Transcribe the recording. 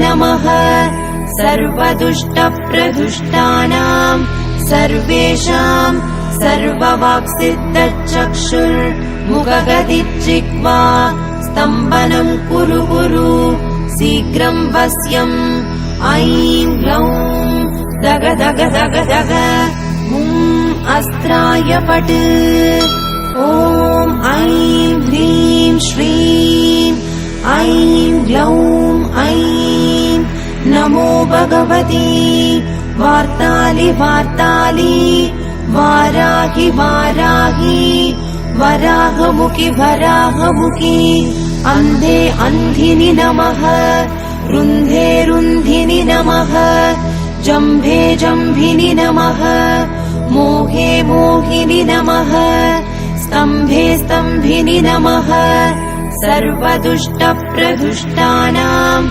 नमः सर्वदुष्टप्रदुष्टानां सर्वेषां सर्ववाक्सिद्धचक्षुर्मुखगतिर्जिह्वा स्तम्भनं कुरु कुरु शीघ्रं वश्यम् ऐं ग्लौं दग दग दग दग अस्त्राय पट् ॐ ऐं ह्रीं श्रीं ऐं ग्लौं ऐं नमो भगवती वार्तालि वार्तालि वाराहि वाराहि वराहमुखि वराहमुखि अन्धे अन्धिनि नमः रुन्धे रुन्धिनि नमः जम्भे जम्भिनि नमः मोहे मोहिनि नमः स्तम्भे स्तम्भिनि नमः सर्वदुष्टप्रदुष्टानां